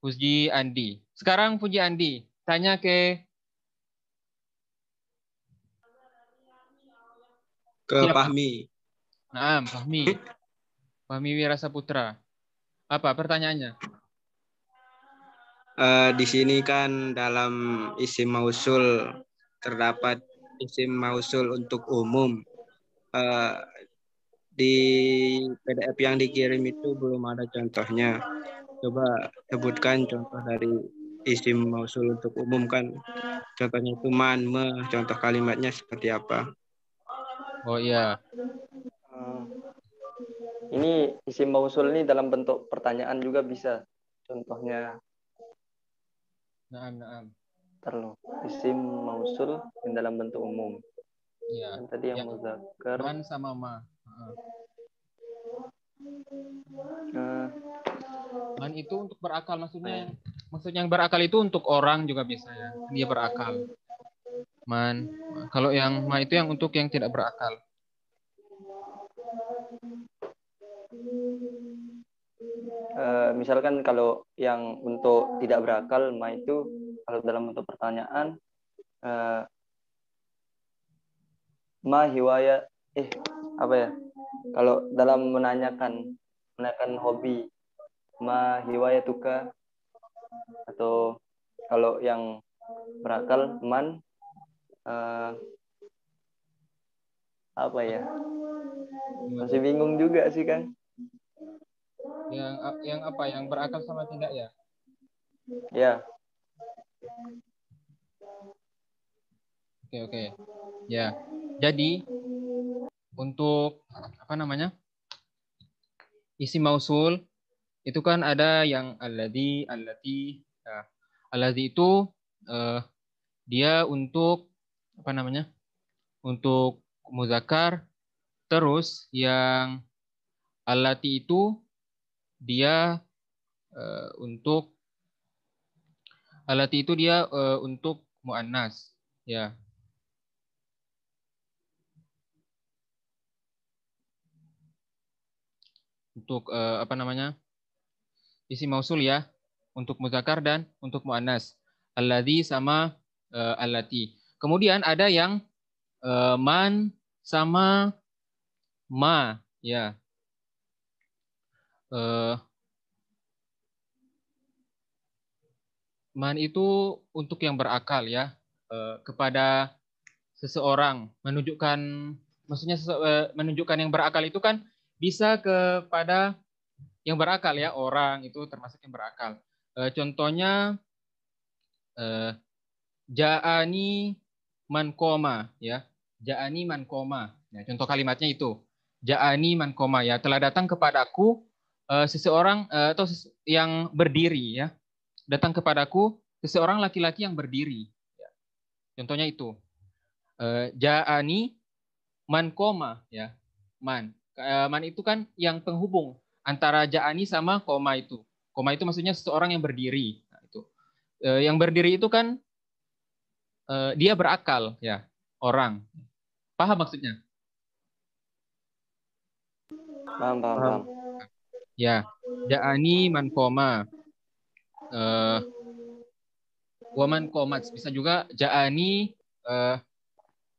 Fuji Andi. Sekarang Fuji Andi, tanya ke siapa? Fahmi. Fahmi. Fahmi Wira Saputra. Apa pertanyaannya? Di sini kan dalam isim mausul terdapat isim mausul untuk umum. Eh, di PDF yang dikirim itu belum ada contohnya. Coba sebutkan contoh dari isim mausul untuk umum kan. Contohnya itu man, me, contoh kalimatnya seperti apa? Oh iya. Ini isim mausul ini dalam bentuk pertanyaan juga bisa. Contohnya Naam. terlalu isim mausul yang dalam bentuk umum. Iya. Dan tadi yang muzakkar. Man sama ma. Man itu untuk berakal, maksudnya yang berakal itu untuk orang juga bisa ya. Dia berakal. Man. Kalau yang ma itu yang untuk yang tidak berakal. Misalkan kalau yang untuk tidak berakal, ma itu kalau dalam bentuk pertanyaan, ma hiwaya, apa ya? Kalau dalam menanyakan hobi, ma hiwaya tuka, atau kalau yang berakal, man, apa ya? Masih bingung juga sih, Kang. Yang apa? Yang berakal sama tidak ya? Ya. Oke. Ya. Jadi untuk apa namanya? Isim mausul itu kan ada yang alladzi, allati. Nah, alladzi itu dia untuk apa namanya? Untuk muzakkar. Terus yang allati itu dia untuk allati itu dia untuk muannas, ya. Untuk apa namanya? Isim mausul ya, untuk muzakkar dan untuk muannas. Alladzi sama allati. Kemudian ada yang man sama ma, ya. Man itu untuk yang berakal ya, kepada seseorang, menunjukkan, maksudnya menunjukkan yang berakal itu kan bisa kepada yang berakal ya, orang itu termasuk yang berakal. Contohnya ja'ani man koma ya. Ja'ani man koma. Ya, contoh kalimatnya itu. Ja'ani man koma ya, telah datang kepadaku seseorang atau yang berdiri ya. Datang kepadaku seseorang laki-laki yang berdiri. Ya. Contohnya itu. Ja'ani man koma ya. Man. Man itu kan yang penghubung antara ja'ani sama koma itu. Koma itu maksudnya seseorang yang berdiri. Nah, itu. Yang berdiri itu kan dia berakal ya, orang. Paham maksudnya? Paham. Ya. Ja'ani man koma. Waman komat. Bisa juga ja'ani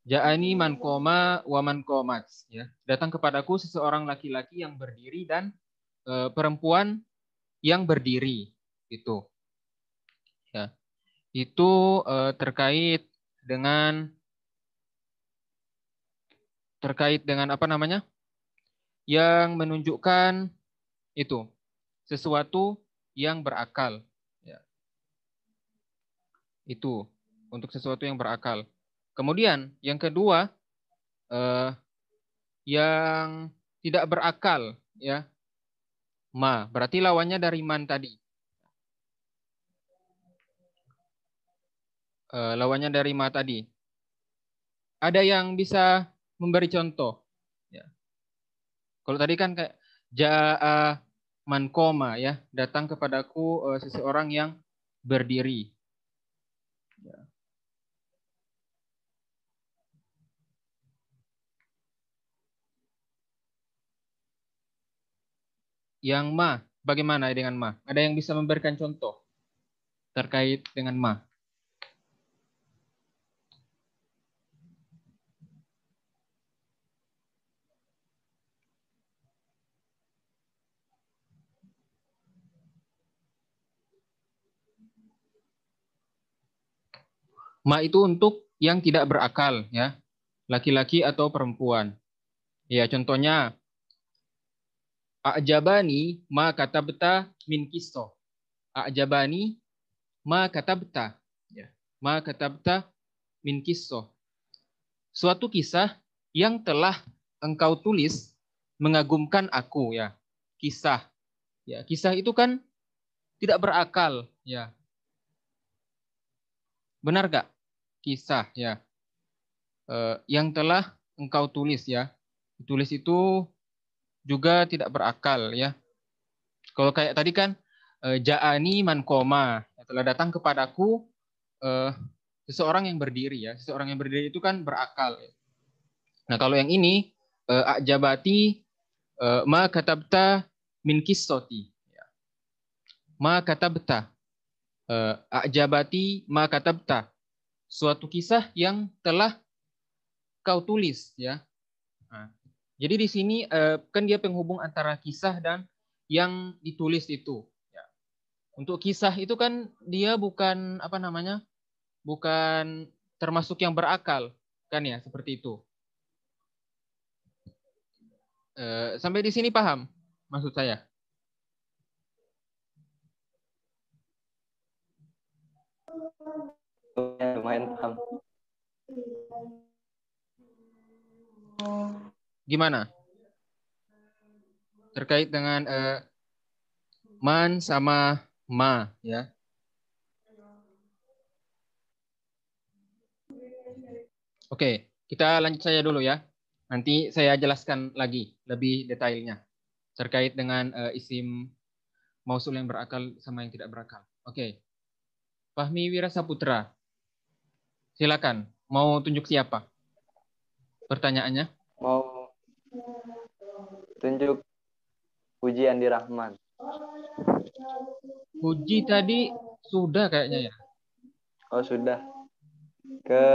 ja'ani man koma waman komat ya. Datang kepadaku seseorang laki-laki yang berdiri dan perempuan yang berdiri itu. Ya. Itu terkait dengan apa namanya? Yang menunjukkan itu sesuatu yang berakal. Ya. Itu untuk sesuatu yang berakal. Kemudian yang kedua yang tidak berakal ya. Ma, berarti lawannya dari man tadi. Lawannya dari ma tadi. Ada yang bisa memberi contoh? Ya. Kalau tadi kan kayak ja'a man koma ya, datang kepadaku seseorang yang berdiri. Ya. Yang ma, bagaimana dengan ma? Ada yang bisa memberikan contoh terkait dengan ma? Ma itu untuk yang tidak berakal, ya, laki-laki atau perempuan. Ya, contohnya a'jabani ma katabta min qissah. A'jabani ma katabta, ya. Ma katabta min qissah. Suatu kisah yang telah engkau tulis mengagumkan aku, ya. Kisah. Ya, kisah itu kan tidak berakal, ya. Benar gak? Kisah, ya. Yang telah engkau tulis, ya. Tulis itu juga tidak berakal, ya. Kalau kayak tadi kan ja'ani man koma, telah datang kepadaku seseorang yang berdiri, ya. Seseorang yang berdiri itu kan berakal, ya. Nah, kalau yang ini a'jabati ma katabta min qissati, ya. Ma katabta a'jabati ma katabta, suatu kisah yang telah kau tulis, ya. Nah, jadi di sini kan dia penghubung antara kisah dan yang ditulis itu. Ya. Untuk kisah itu kan dia bukan apa namanya, bukan termasuk yang berakal, kan ya, seperti itu. Sampai di sini paham maksud saya? Lumayan paham. Gimana? Terkait dengan man sama ma, ya. Oke, kita lanjut saja dulu ya. Nanti saya jelaskan lagi lebih detailnya terkait dengan isim mausul yang berakal sama yang tidak berakal. Oke. Fahmi Wira Saputra. Silakan. Mau tunjuk siapa? Pertanyaannya? Mau tunjuk Puji Andi Rahman. Puji tadi sudah kayaknya ya. Oh, sudah. Ke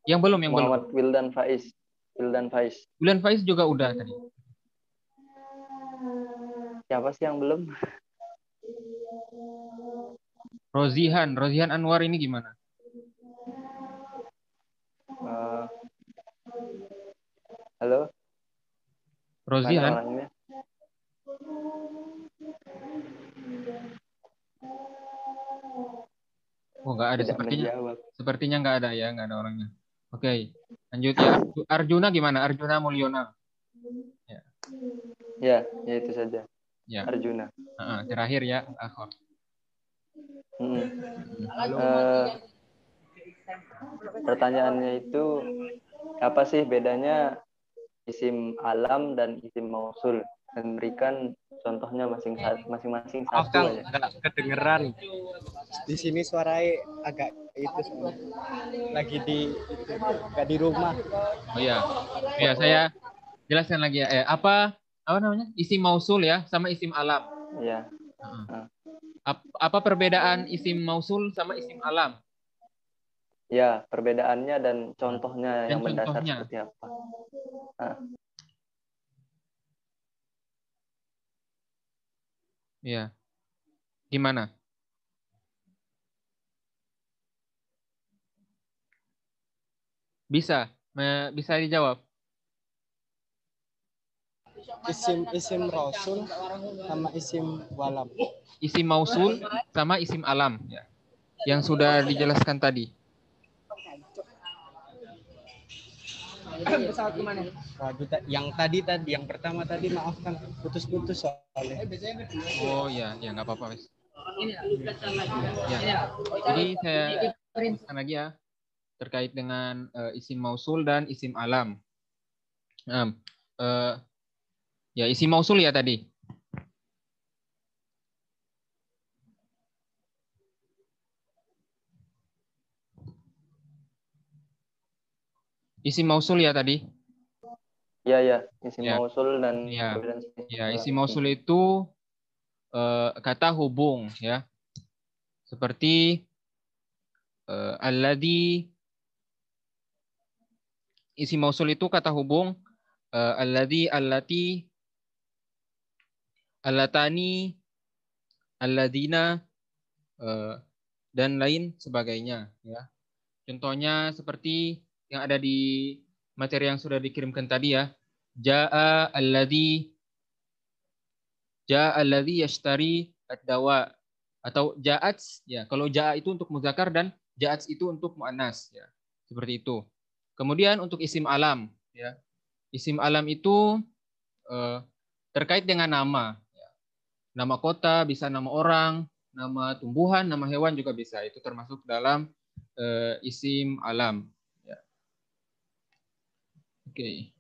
Yang belum, Muhammad Wildan Faiz. Wildan Faiz. Wildan Faiz juga udah tadi. Siapa sih yang belum? Rozihan Anwar ini gimana? Halo? Rozihan? Mana orangnya? Oh, nggak ada. Tidak menjawab. Sepertinya nggak ada ya, nggak ada orangnya. Oke, lanjut ya. Arjuna gimana? Arjuna Mulyona. Ya, itu saja. Ya. Arjuna. Terakhir ya, Akhor. Pertanyaannya itu apa sih bedanya isim alam dan isim mausul, dan berikan contohnya masing-masing satu aja. Enggak kedengeran. Di sini suaranya agak itu lagi enggak di rumah. Oh iya. Ya, saya jelaskan lagi ya. Apa namanya? Isim mausul ya sama isim alam. Iya. Apa perbedaan isim mausul sama isim alam? Ya, perbedaannya dan contohnya yang mendasar seperti apa? Iya. Gimana? Bisa dijawab. Isim rasul sama isim walam. Isim mausul sama isim alam ya. Yang sudah dijelaskan tadi. Yang pertama tadi maafkan putus-putus soalnya. Oh ya nggak apa-apa wes. Ya. Jadi saya jelaskan lagi ya terkait dengan isim mausul dan isim alam. Ya isim mausul ya tadi. Isim mausul ya tadi. Ya, isim mausul dan isim mausul itu kata hubung ya. Seperti alladzi, isim mausul itu kata hubung alladzi, allati, allatani, alladzina, dan lain sebagainya. Ya. Contohnya seperti yang ada di materi yang sudah dikirimkan tadi ya. Ja'a alladhi yashtari ad-dawa, atau ja'at ya. Kalau ja'a itu untuk muzakkar dan ja'at itu untuk muannas ya. Seperti itu. Kemudian untuk isim alam ya. Isim alam itu terkait dengan nama. Ya. Nama kota, bisa nama orang, nama tumbuhan, nama hewan juga bisa. Itu termasuk dalam isim alam. Ya. Oke.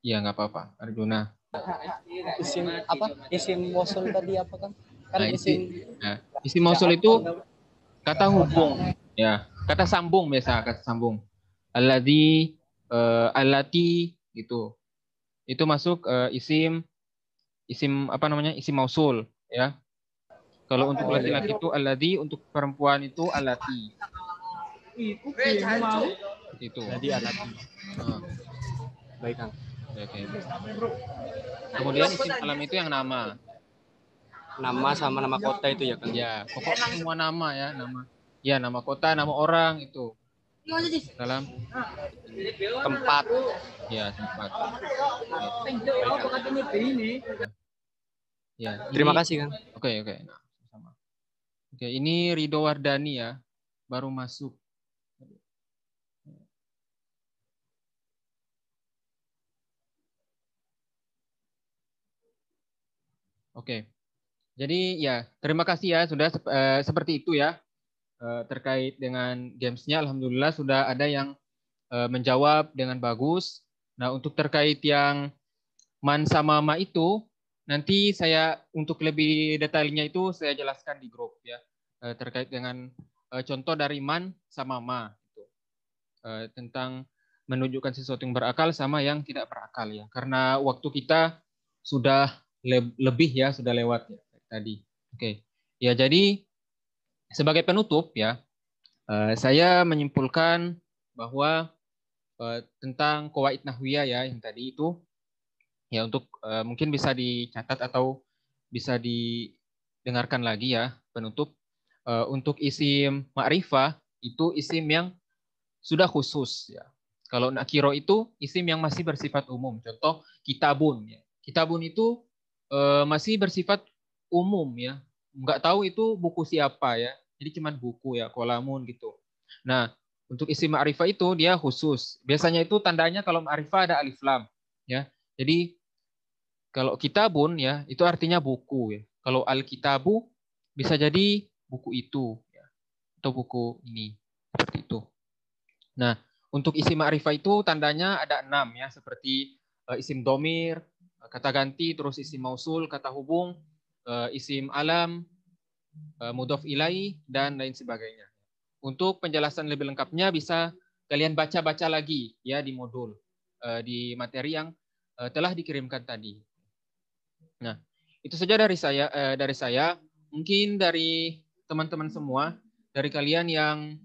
Iya, nggak apa-apa, Arjuna. Isim apa? Isim mausul tadi apa kan? Kan Nah, isim jaat mausul itu kan? kata hubung, ya, kata sambung biasa, kata sambung. Alladzi, allati, gitu. Itu masuk isim apa namanya? Isim mausul, ya. Kalau untuk laki-laki itu alladzi, untuk perempuan itu allati. Itu. Jadi alati. Baik Kang. Oke. Kemudian isim alam itu yang nama. Nama sama nama kota itu ya Kang. Ya, pokoknya semua nama ya, nama. Ya, nama kota, nama orang itu. Dalam Tempat. ya, tempat. Ya, Terima kasih Kang. Oke. Nah, sama. Oke, ini Ridho Wardani ya, baru masuk. Oke. Jadi ya, terima kasih ya sudah seperti itu ya. Terkait dengan gamesnya, alhamdulillah sudah ada yang menjawab dengan bagus. Nah, untuk terkait yang man sama ma itu, nanti saya untuk lebih detailnya itu saya jelaskan di grup ya, terkait dengan contoh dari man sama ma gitu. Tentang menunjukkan sesuatu yang berakal sama yang tidak berakal ya. Karena waktu kita sudah lebih ya, sudah lewat ya tadi. Oke. Ya, jadi sebagai penutup ya, saya menyimpulkan bahwa tentang qawaid nahwiyah ya yang tadi itu ya, untuk mungkin bisa dicatat atau bisa didengarkan lagi ya penutup. Untuk isim ma'rifah itu isim yang sudah khusus ya. Kalau nakiro itu isim yang masih bersifat umum. Contoh kitabun ya. Kitabun itu masih bersifat umum ya. Nggak tahu itu buku siapa ya. Jadi cuman buku ya, kolamun gitu. Nah, untuk isim ma'rifah itu dia khusus. Biasanya itu tandanya kalau ma'rifah ada alif lam ya. Jadi kalau kitabun ya itu artinya buku ya. Kalau al-kitabu bisa jadi buku itu ya, atau buku ini seperti itu. Nah, untuk isim ma'rifah itu tandanya ada 6 ya, seperti isim domir, kata ganti, terus isim mausul, kata hubung, isim alam, mudhof ilai, dan lain sebagainya. Untuk penjelasan lebih lengkapnya bisa kalian baca-baca lagi ya di modul, di materi yang telah dikirimkan tadi. Nah, itu saja dari saya. Mungkin dari teman-teman semua, dari kalian yang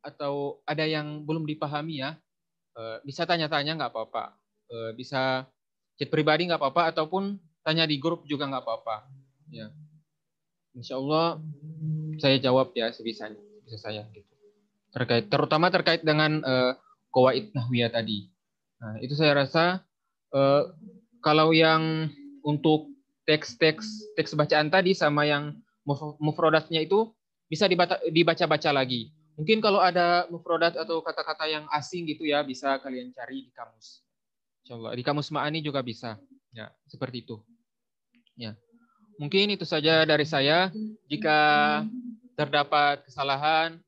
atau ada yang belum dipahami ya, bisa tanya-tanya nggak apa-apa. Bisa chat pribadi nggak apa-apa, ataupun tanya di grup juga nggak apa-apa. Ya, Insya Allah saya jawab ya sebisanya, bisa saya gitu. Terutama terkait dengan qawaid nahwiyah tadi. Nah, itu saya rasa kalau yang untuk teks bacaan tadi sama yang mufrodatnya itu bisa dibaca-baca lagi. Mungkin kalau ada mufrodat atau kata-kata yang asing gitu ya, bisa kalian cari di kamus. Insyaallah di kamus Ma'ani juga bisa. Ya, seperti itu. Ya. Mungkin itu saja dari saya. Jika terdapat kesalahan,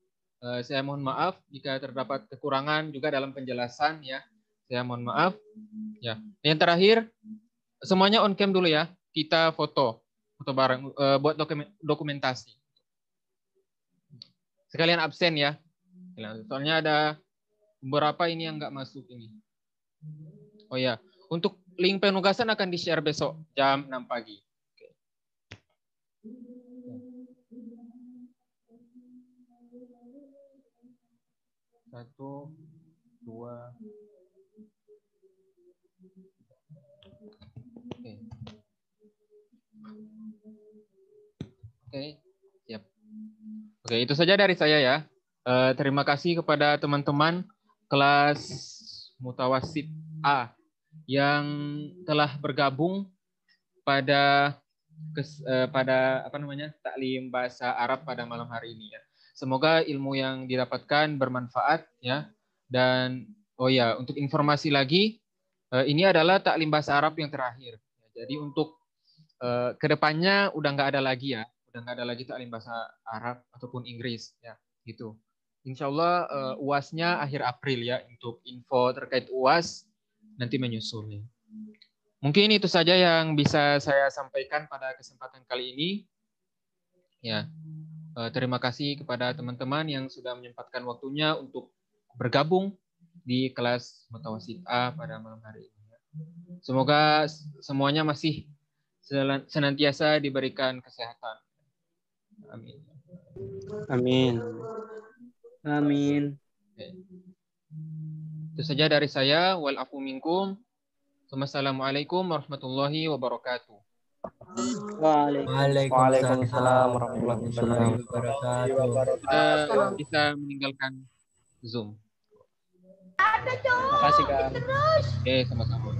saya mohon maaf. Jika terdapat kekurangan juga dalam penjelasan ya, saya mohon maaf. Ya. Yang terakhir, semuanya on cam dulu ya. Kita foto bareng buat dokumentasi. Sekalian absen ya. Soalnya ada beberapa ini yang nggak masuk ini. Oh ya, untuk link penugasan akan di-share besok jam 6 pagi. Oke. 1, 2. Oke. Oke, siap. Oke, itu saja dari saya ya. Terima kasih kepada teman-teman kelas Mutawasid A yang telah bergabung pada taklim bahasa Arab pada malam hari ini ya. Semoga ilmu yang didapatkan bermanfaat ya. Dan oh ya, untuk informasi lagi, ini adalah taklim bahasa Arab yang terakhir. Jadi untuk kedepannya udah nggak ada lagi ya, udah nggak ada lagi taklim bahasa Arab ataupun Inggris ya, gitu. Insya Allah UASnya akhir April ya. Untuk info terkait UAS nanti menyusul nih. Mungkin itu saja yang bisa saya sampaikan pada kesempatan kali ini. Ya, terima kasih kepada teman-teman yang sudah menyempatkan waktunya untuk bergabung di kelas Mutawasid A pada malam hari ini. Semoga semuanya masih senantiasa diberikan kesehatan. Amin. Amin. Amin. Itu saja dari saya. Wal afu minkum. Wassalamualaikum warahmatullahi wabarakatuh. Waalaikumsalam warahmatullahi wabarakatuh. Kita bisa meninggalkan Zoom. Terima kasih, Kang. Oke, sama-sama.